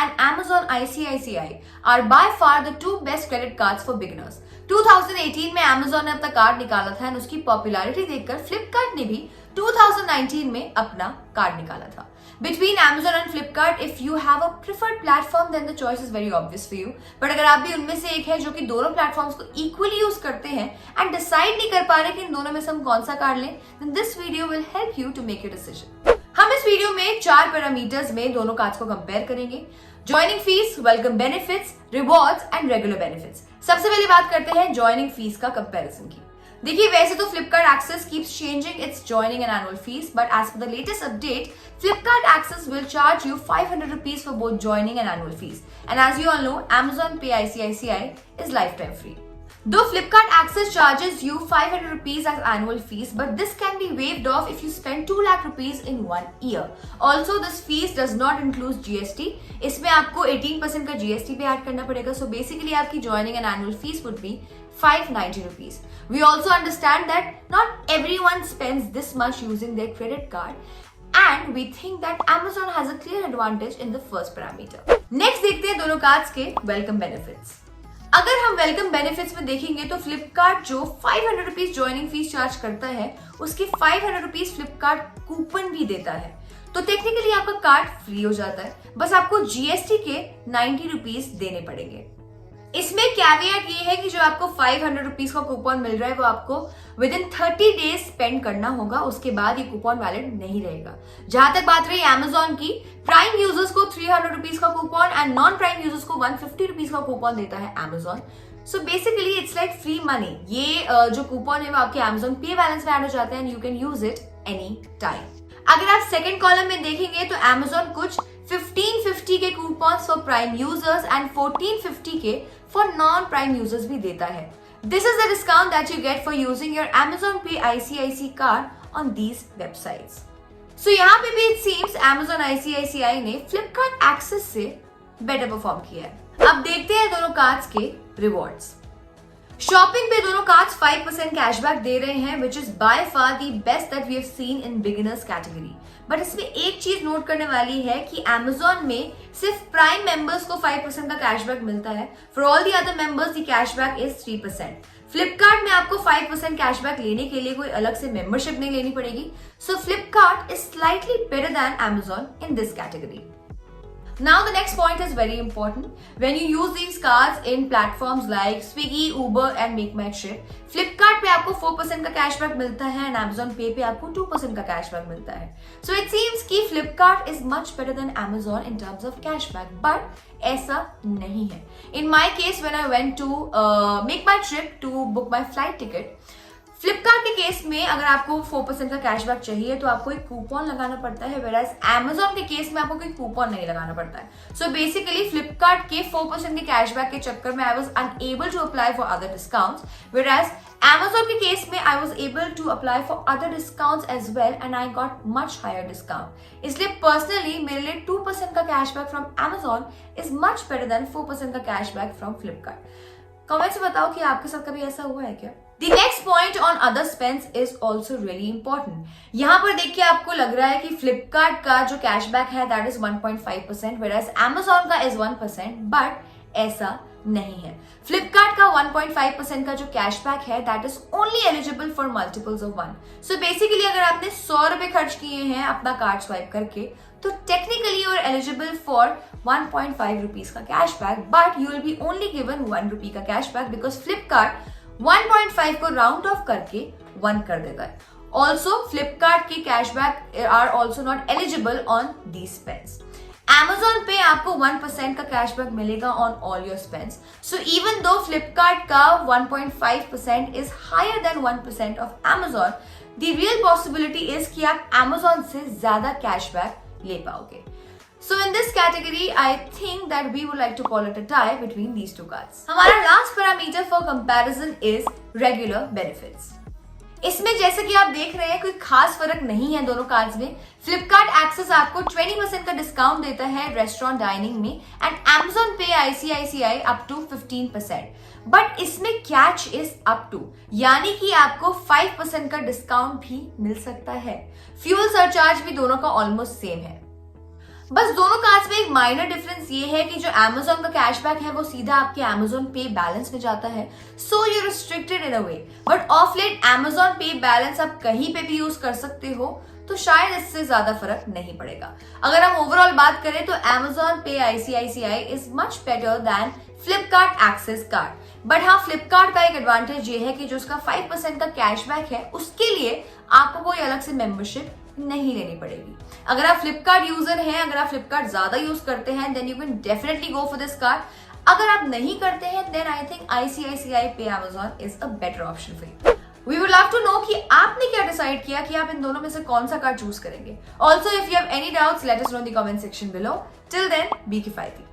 and Amazon ICICI are by far the two best credit cards for beginners. 2018 में Amazon ने अपना card निकाला था, और उसकी पॉपुलैरिटी देखकर Flipkart ने भी 2019 में अपना कार्ड निकाला था. Between Amazon and Flipkart, if you have a preferred platform, then the choice is very obvious for you. But अगर आप भी उनमें से एक है जो कि दोनों प्लेटफॉर्म्स को इक्वली यूज करते हैं एंड डिसाइड नहीं कर पा रहे कि इन दोनों में से हम कौन सा कार्ड लें, then this video will help you to make your decision. हम इस वीडियो में 4 पैरामीटर्स में दोनों कार्ड्स को कंपेयर करेंगे: joining fees, welcome benefits, rewards and regular benefits. सबसे पहले बात करते हैं ज्वाइनिंग फीस का कंपैरिजन की. देखिए, वैसे तो Flipkart Access keeps changing its joining and annual fees, but as per the latest update, Flipkart Access will charge you 500 rupees for both joining and annual fees. And as you all know, Amazon Pay ICICI is lifetime free. Though Flipkart Access charges you 500 rupees as annual fees, but this can be waived off if you spend 2 lakh rupees in 1 year. Also, this fees does not include GST. इसमें आपको 18% का GST पे add करना पड़ेगा. So basically, आपकी joining and annual fees would be 590 rupees. We also understand that not everyone spends this much using their credit card, and we think that Amazon has a clear advantage in the first parameter. Next देखते हैं दोनों cards के welcome benefits. अगर हम welcome benefits में देखेंगे तो Flipkart जो 500 रुपीज ज्वाइनिंग फीस चार्ज करता है, उसके 500 रुपीज Flipkart कूपन भी देता है. तो टेक्निकली आपका कार्ड फ्री हो जाता है, बस आपको GST के 90 रुपीज देने पड़ेंगे. इसमें कैविएट ये है कि जो आपको 500 रुपीज का कूपन मिल रहा है वो आपको विद इन 30 डेज स्पेंड करना होगा. उसके बाद ये कूपन वैलिड नहीं रहेगा. जहां तक बात रही Amazon की, प्राइम यूजर्स को 300 रुपीज का coupon and non prime users को 150 रुपीज का कूपन देता है Amazon. So basically it's like free money. ये जो कूपन है वो आपके Amazon पे बैलेंस में ऐड हो जाता है and you can use it any time. अगर आप सेकेंड कॉलम में देखेंगे तो Amazon कुछ 1550 के coupons for prime users and 1450 के फॉर नॉन प्राइम यूजर्स भी देता है. This is the discount that you get for using your Amazon Pay ICICI card on these websites. So यहाँ पे भी इट सीम्स Amazon ICICI ने Flipkart Access से better perform किया है. अब देखते हैं दोनों कार्ड्स के रिवॉर्ड्स. शॉपिंग पे दोनों कार्ड्स 5% कैशबैक दे रहे हैं, which is by far the best that we have seen in beginners category. But इसमें एक चीज नोट करने वाली है कि Amazon में सिर्फ प्राइम मेंबर्स को 5% का कैशबैक मिलता है. For all the other members the cashback is 3%. Flipkart में आपको 5% कैशबैक लेने के लिए कोई अलग से मेंबरशिप नहीं लेनी पड़ेगी. सो Flipkart is slightly better than Amazon in this category. Now the next point is very important. When you use these cards in platforms like Swiggy, Uber and Make My Trip, Flipkart पे आपको 4% का cashback मिलता है and Amazon Pay पे आपको 2% का cashback मिलता है. So it seems कि Flipkart is much better than Amazon in terms of cashback, but ऐसा नहीं है. In my case, when I went to Make My Trip to book my flight ticket, Flipkart के case में अगर आपको 4% का cashback चाहिए तो आपको एक कूपन लगाना पड़ता है, whereas Amazon के केस में आपको कोई कूपन नहीं लगाना पड़ता है. So basically Flipkart के 4% के कैशबैक के चक्कर में I was unable to apply for other discounts, whereas Amazon के केस में I was able to apply for other discounts as well and I got much higher discount. इसलिए personally मेरे लिए 2% का cashback from Amazon is much better than 4% का cashback from Flipkart. Comments में बताओ कि आपके साथ कभी ऐसा हुआ है क्या? The next point on other spends is also really important. यहाँ पर देखिए आपको लग रहा है कि Flipkart का जो कैशबैक है that is 1.5%, whereas Amazon का is 1%, but ऐसा नहीं है. Flipkart का 1.5% का जो कैशबैक है that is only eligible for multiples of 1. So basically अगर आपने 100 रुपए खर्च किए हैं अपना कार्ड स्वाइप करके, तो technically you are eligible for 1.5 rupees का cashback, but you will be only given 1 rupee का कैशबैक because Flipkart 1.5 को राउंड ऑफ करके 1 कर देता है. ऑल्सो Flipkart के cashback are also not eligible on these spends. Amazon पे आपको 1% का कैशबैक मिलेगा on all your spends. So even though Flipkart का 1.5% is higher than 1% of Amazon, the real possibility is कि आप Amazon से ज्यादा कैशबैक ले पाओगे. So in this category, I think that we would like to call it a tie between these two cards. हमारा last parameter for comparison is regular benefits. इसमें जैसे कि आप देख रहे हैं कोई खास फर्क नहीं है दोनों कार्ड्स में. Flipkart Access आपको 20% का डिस्काउंट देता है रेस्टोरेंट डाइनिंग में and Amazon Pay ICICI up to 15%. But इसमें कैच इज अप टू, यानी कि आपको 5% का डिस्काउंट भी मिल सकता है. फ्यूल सरचार्ज भी दोनों का ऑलमोस्ट सेम है. बस दोनों कार्ड्स में एक माइनर डिफरेंस ये है कि जो Amazon का कैशबैक है वो सीधा आपके Amazon पे बैलेंस में जाता है, so you restricted in a way. But of late Amazon pay balance आप कहीं पे भी यूज कर सकते हो, तो शायद इससे ज्यादा फर्क नहीं पड़ेगा। अगर हम ओवरऑल बात करें तो Amazon पे ICICI is much better than Flipkart axis card. But हाँ, फ्लिपकार्ट का एक एडवांटेज ये है कि जो उसका 5% का कैशबैक है उसके लिए आपको कोई अलग से मेंबरशिप नहीं लेनी पड़ेगी। अगर आप फ्लिपकार्ट यूजर हैं, अगर आप फ्लिपकार्ट ज्यादा यूज करते हैं, then you can definitely go for this card. अगर आप नहीं करते हैं, देन आई थिंक ICICI पे Amazon is a better option for you. We would love to know कि आपने क्या डिसाइड किया कि आप इन दोनों में से कौन सा कार्ड चूज करेंगे। Also if you have any doubts, let us know in the comment section below. Till then, be किफायती।